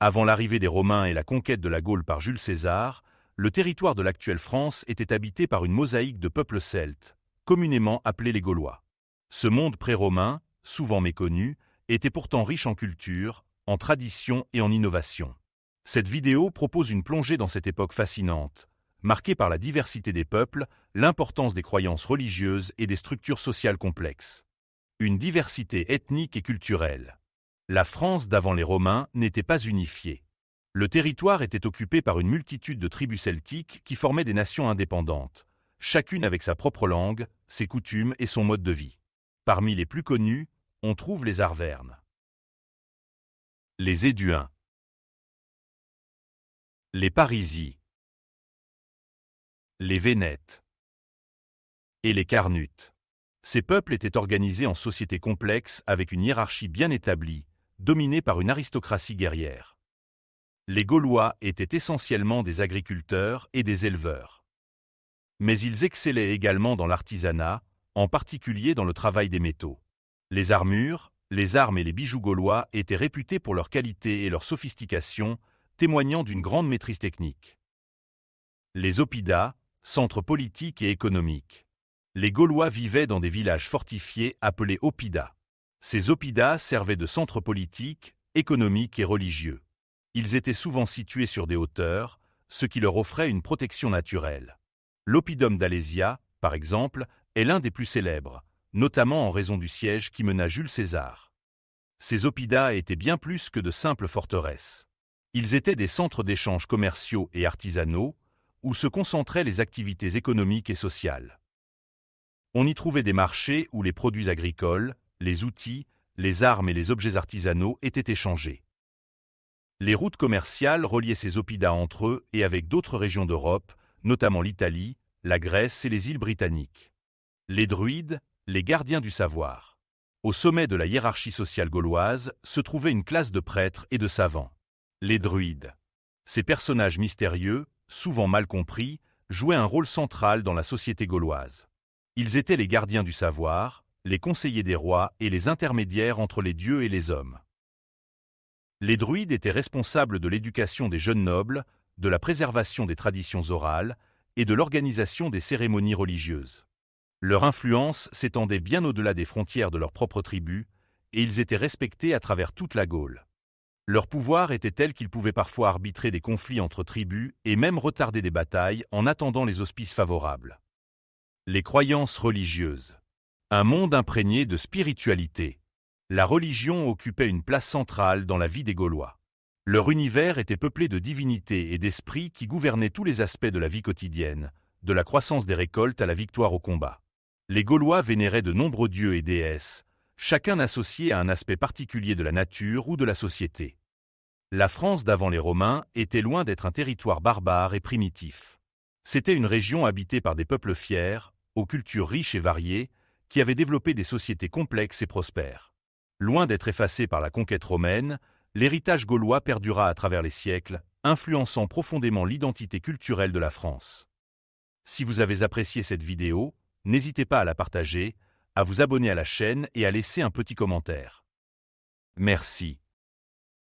Avant l'arrivée des Romains et la conquête de la Gaule par Jules César, le territoire de l'actuelle France était habité par une mosaïque de peuples celtes, communément appelés les Gaulois. Ce monde pré-romain, souvent méconnu, était pourtant riche en culture, en tradition et en innovation. Cette vidéo propose une plongée dans cette époque fascinante, marquée par la diversité des peuples, l'importance des croyances religieuses et des structures sociales complexes. Une diversité ethnique et culturelle. La France d'avant les Romains n'était pas unifiée. Le territoire était occupé par une multitude de tribus celtiques qui formaient des nations indépendantes, chacune avec sa propre langue, ses coutumes et son mode de vie. Parmi les plus connus, on trouve les Arvernes, les Éduins, les Parisis, les Vénètes et les Carnutes. Ces peuples étaient organisés en sociétés complexes avec une hiérarchie bien établie, dominée par une aristocratie guerrière. Les Gaulois étaient essentiellement des agriculteurs et des éleveurs. Mais ils excellaient également dans l'artisanat, en particulier dans le travail des métaux. Les armures, les armes et les bijoux gaulois étaient réputés pour leur qualité et leur sophistication, témoignant d'une grande maîtrise technique. Les Oppidas, centre politique et économique. Les Gaulois vivaient dans des villages fortifiés appelés Oppidas. Ces Oppidas servaient de centre politique, économique et religieux. Ils étaient souvent situés sur des hauteurs, ce qui leur offrait une protection naturelle. L'Oppidum d'Alésia, par exemple, est l'un des plus célèbres, notamment en raison du siège qui mena Jules César. Ces Oppidas étaient bien plus que de simples forteresses. Ils étaient des centres d'échanges commerciaux et artisanaux, où se concentraient les activités économiques et sociales. On y trouvait des marchés où les produits agricoles, les outils, les armes et les objets artisanaux étaient échangés. Les routes commerciales reliaient ces Oppidas entre eux et avec d'autres régions d'Europe, notamment l'Italie, la Grèce et les îles britanniques. Les druides, les gardiens du savoir. Au sommet de la hiérarchie sociale gauloise se trouvait une classe de prêtres et de savants. Les druides. Ces personnages mystérieux, souvent mal compris, jouaient un rôle central dans la société gauloise. Ils étaient les gardiens du savoir, les conseillers des rois et les intermédiaires entre les dieux et les hommes. Les druides étaient responsables de l'éducation des jeunes nobles, de la préservation des traditions orales et de l'organisation des cérémonies religieuses. Leur influence s'étendait bien au-delà des frontières de leur propre tribu, et ils étaient respectés à travers toute la Gaule. Leur pouvoir était tel qu'ils pouvaient parfois arbitrer des conflits entre tribus et même retarder des batailles en attendant les auspices favorables. Les croyances religieuses. Un monde imprégné de spiritualité. La religion occupait une place centrale dans la vie des Gaulois. Leur univers était peuplé de divinités et d'esprits qui gouvernaient tous les aspects de la vie quotidienne, de la croissance des récoltes à la victoire au combat. Les Gaulois vénéraient de nombreux dieux et déesses, chacun associé à un aspect particulier de la nature ou de la société. La France d'avant les Romains était loin d'être un territoire barbare et primitif. C'était une région habitée par des peuples fiers, aux cultures riches et variées, qui avaient développé des sociétés complexes et prospères. Loin d'être effacé par la conquête romaine, l'héritage gaulois perdura à travers les siècles, influençant profondément l'identité culturelle de la France. Si vous avez apprécié cette vidéo, n'hésitez pas à la partager, à vous abonner à la chaîne et à laisser un petit commentaire. Merci.